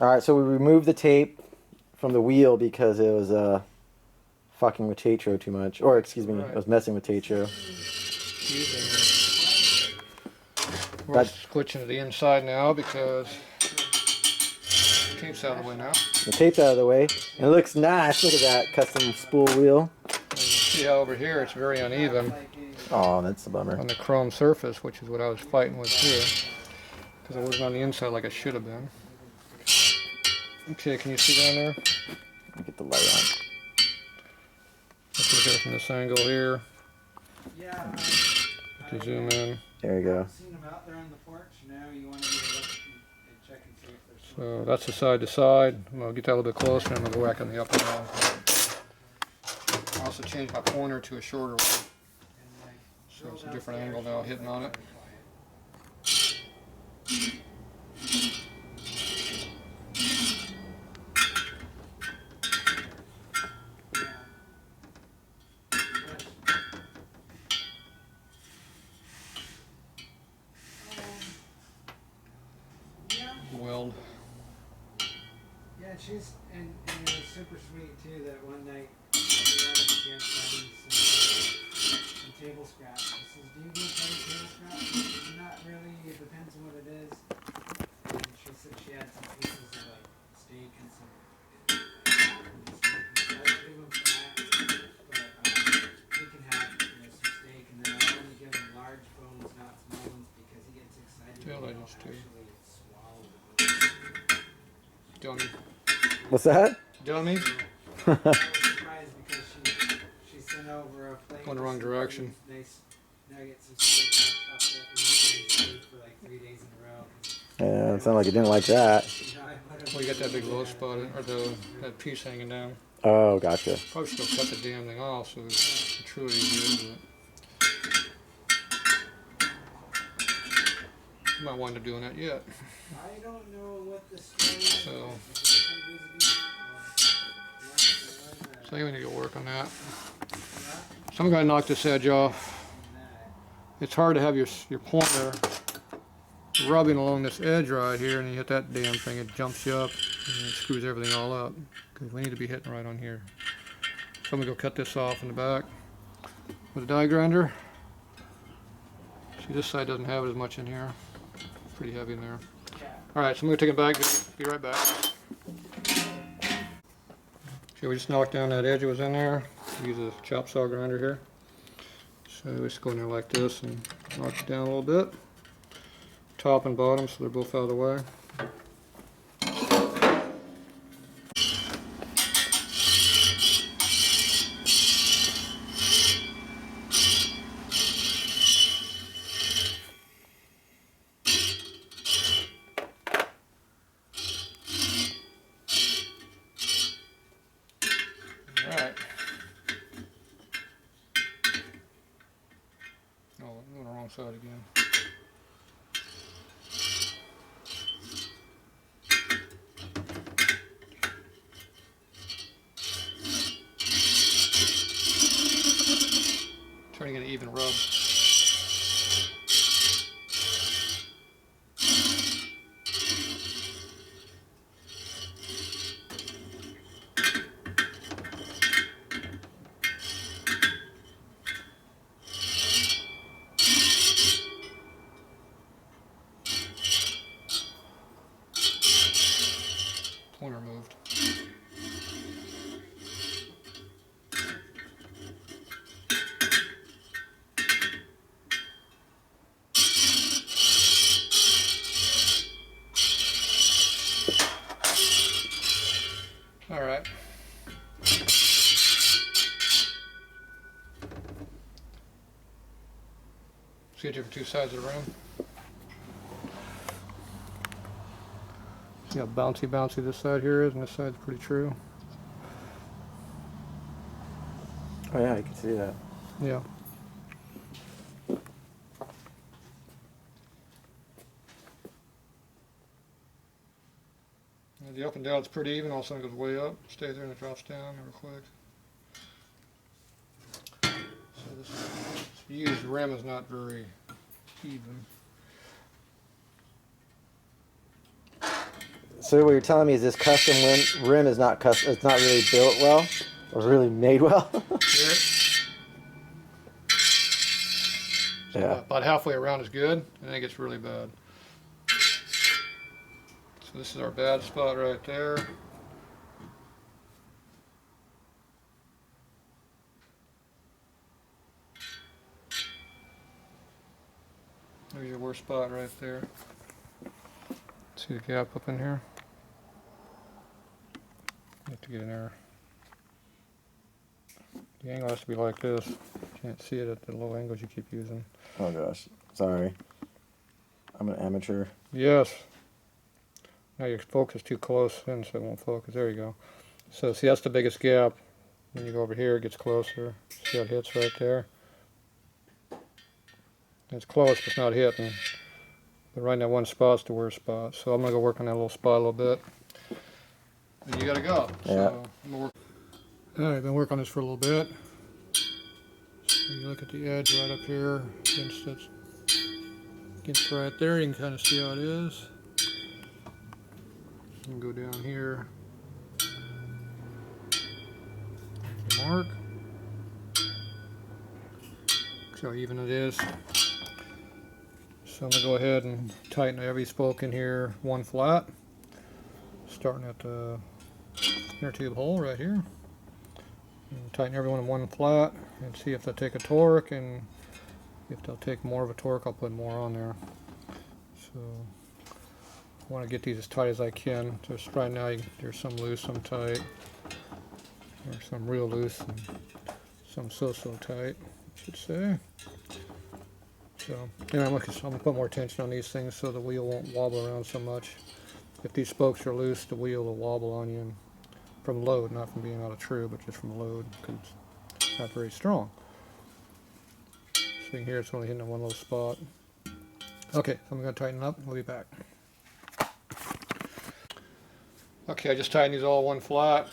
Alright, so we removed the tape from the wheel because it was fucking with Tatro too much. Or, excuse me, Right. it was messing with Tatro. We're switching to the inside now because the tape's out of the way now. The tape's out of the way. And it looks nice. Look at that custom spool wheel. And you see how over here it's very uneven Oh, that's a bummer. on the chrome surface, which is what I was fighting with here. Because it wasn't on the inside like it should have been. Okay, can you see down there? Let me get the light on. Let's look at it from this angle here. Yeah. You can zoom in. There we go. Seen them out there on the porch. Now you want to look and check and see if there's. So that's the side to side. I'm going to get that a little bit closer and I'm going to go back on the up and down. I also changed my pointer to a shorter one. So it's a different angle now hitting on it. Weld. Yeah, and it was super sweet too that one night we were at the gym studying some table scraps. She says, "Do you do table scraps?" I said, "Not really. It depends on what it is." And she said she had some pieces of like steak and some. So I don't give them fat, but he can have some steak, and then I only give him large bones, not small ones, because he gets excited. Yeah, When I he'll just do. actually swallow the bones. Dummy. What's that? Dummy. I was surprised because she sent over a plate. Going the wrong direction. Nice nuggets and steak chopped up and steak for like 3 days in a row. Yeah, it sounded like you didn't like that. Well, you got that big low spot, or that piece hanging down. Oh, gotcha. Probably should have cut the damn thing off so it's truly good, but you might wind up doing that yet. I don't know what the story is. So you need to work on that. So I'm going to knock this edge off. It's hard to have your pointer rubbing along this edge right here, and you hit that damn thing, it jumps you up and it screws everything all up. Because we need to be hitting right on here. So I'm going to go cut this off in the back with a die grinder. See, this side doesn't have it as much in here. It's pretty heavy in there. Alright, so I'm going to take it back. Be right back. Okay, we just knocked down that edge that was in there. Use a chop saw grinder here. So we just go in there like this and knock it down a little bit. Top and bottom, so they're both out of the way. Alright. Oh, I'm on the wrong side again. Trying to get an even rub. Pointer moved. All right. See it here from two sides of the room. See how bouncy this side here is, and this side's pretty true. Oh yeah, I can see that. Yeah. And the up and down is pretty even, all of a sudden it goes way up, stays there and it drops down real quick. So this used rim is not very even. So what you're telling me is this custom rim is not custom. It's not really built well, or really made well. Here. So Yeah. about halfway around is good, and then it gets really bad. So this is our bad spot right there. There's your worst spot right there. See the gap up in here? You have to get in there. The angle has to be like this. Can't see it at the low angles you keep using. Oh gosh, sorry. I'm an amateur. Yes. Now your focus too close in, so it won't focus. There you go. So see, that's the biggest gap. When you go over here, it gets closer. See how it hits right there? It's close, but it's not hitting. But right in that one spot's the worst spot. So I'm gonna go work on that little spot a little bit. And you gotta go. Yeah. So I'm gonna work. Alright, been working on this for a little bit. So you look at the edge right up here against right there, you can kind of see how it is. You can go down here. Mark. See how even it is. So I'm going to go ahead and tighten every spoke in here one flat. Starting at the inner tube hole right here. And tighten everyone in one flat and see if they'll take a torque, and if they'll take more of a torque I'll put more on there. So I want to get these as tight as I can. Just right now there's some loose, some tight. There's some real loose and some so tight, I should say. So anyway, I'm gonna put more tension on these things so the wheel won't wobble around so much. If these spokes are loose, the wheel will wobble on you from load, not from being out of true, but just from load, because it's not very strong. So you can hear it's only hitting in one little spot. Okay, so I'm gonna tighten up. We'll be back. Okay, I just tightened these all one flat.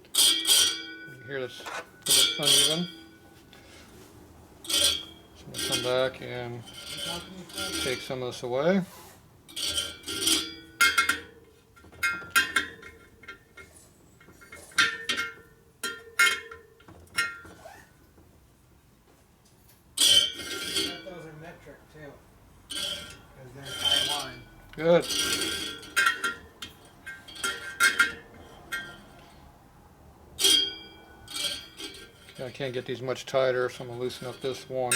You can hear this a bit uneven. So I'm going to come back and take some of this away. Those are metric too, because they're Taiwan. Good. I can't get these much tighter, so I'm going to loosen up this one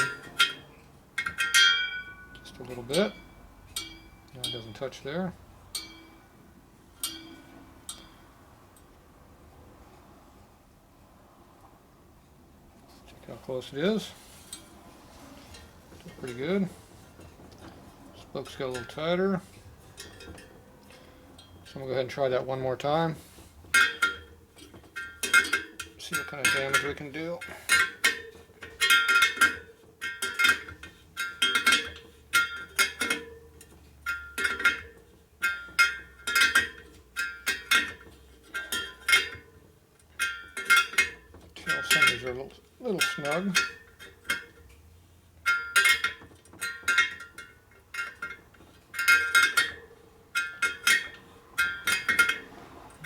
just a little bit. Now it doesn't touch there. Check how close it is. Still pretty good. Spoke's got a little tighter. So I'm going to go ahead and try that one more time. See what kind of damage we can do. Tell some of these are a little snug.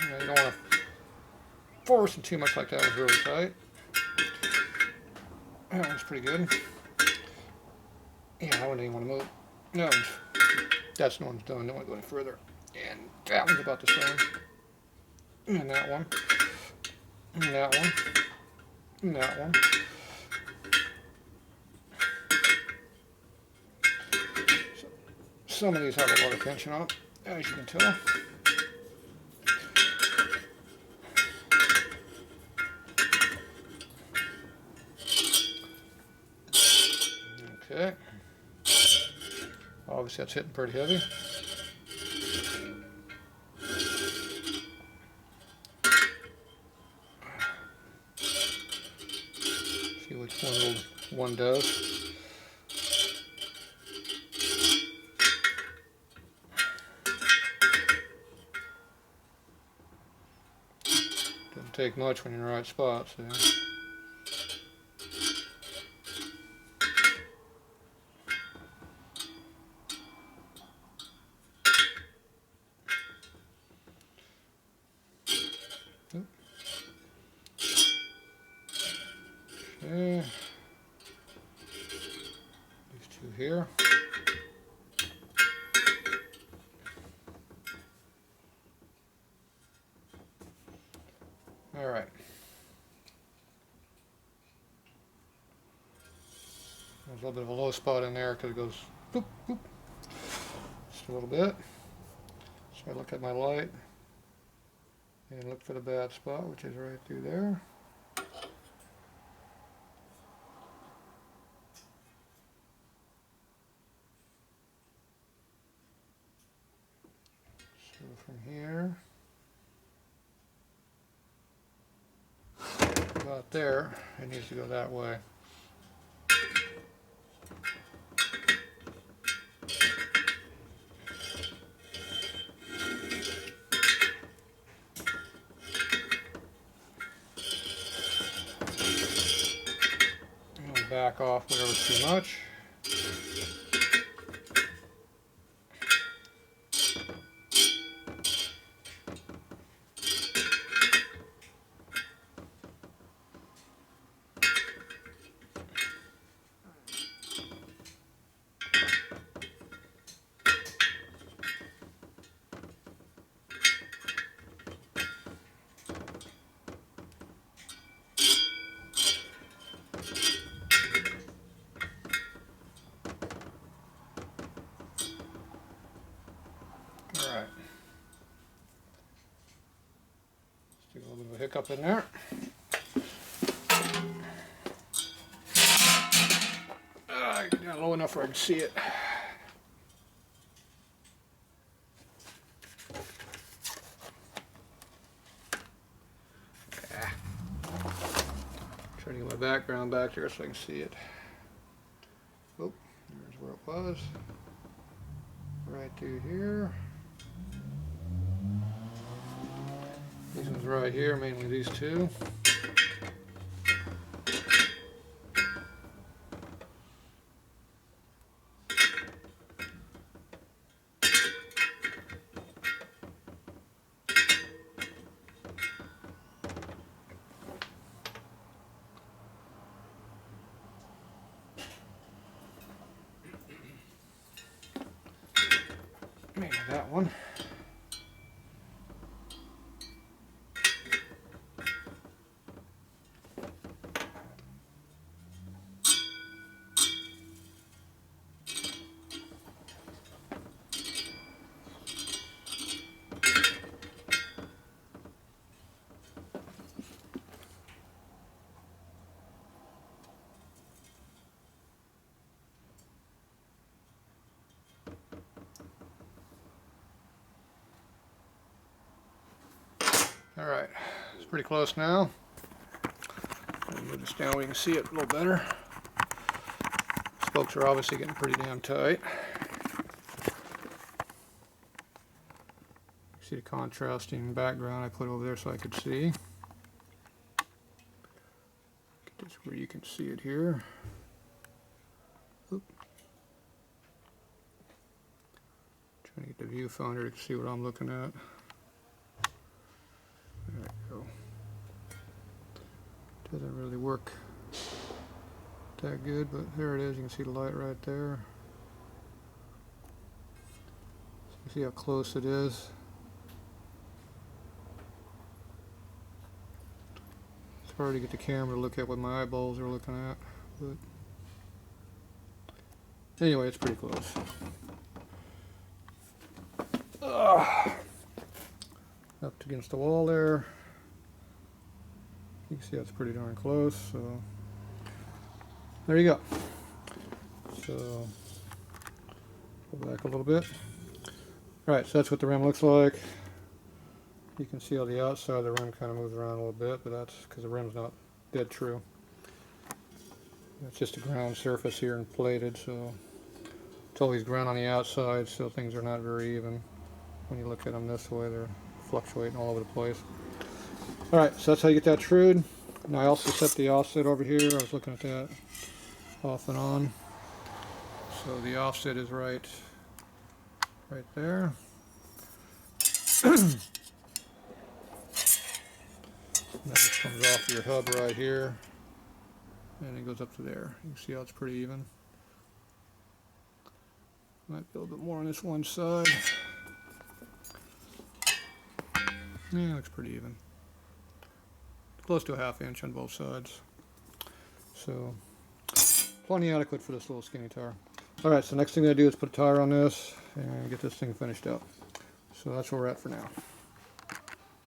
You don't want to force them too much like that. Was really tight. That one's pretty good. Yeah, I wouldn't even want to move. No, that's no one's done. Don't want to go any further. And that one's about the same. And that one. And that one. And that one. So, some of these have a lot of tension on, as you can tell. Okay. Obviously that's hitting pretty heavy. See which one does. Doesn't take much when you're in the right spot, so. Okay. These two here. All right. There's a little bit of a low spot in there because it goes boop, boop. Just a little bit. So I look at my light and look for the bad spot, which is right through there. So from here, about there, it needs to go that way. Back off whatever's too much. Alright. Let's do a little bit of a hiccup in there. Get down low enough where I can see it. Trying to get my background back there so I can see it. Oh, there's where it was. Right through here. These ones right here, mainly these two. Maybe that one. Alright, it's pretty close now. I'll move this down where you can see it a little better. Spokes are obviously getting pretty damn tight. See the contrasting background I put over there so I could see. Get this where you can see it here. Oop. Trying to get the viewfinder to see what I'm looking at. There we go. Doesn't really work that good, but there it is. You can see the light right there. So you see how close it is. It's hard to get the camera to look at what my eyeballs are looking at, but anyway, it's pretty close. Up against the wall there. You can see that's pretty darn close, so there you go. So go back a little bit. Alright, so that's what the rim looks like. You can see how the outside of the rim kind of moves around a little bit, but that's because the rim's not dead true. It's just a ground surface here and plated, so it's always ground on the outside, so things are not very even. When you look at them this way, they're fluctuating all over the place. Alright, so that's how you get that trued. Now I also set the offset over here. I was looking at that off and on. So the offset is right there. That just comes off your hub right here. and it goes up to there. You can see how it's pretty even. Might be a little bit more on this one side. Yeah, it looks pretty even. Close to a 1/2 inch on both sides. So, plenty adequate for this little skinny tire. Alright, so next thing I do is put a tire on this and get this thing finished up. So that's where we're at for now.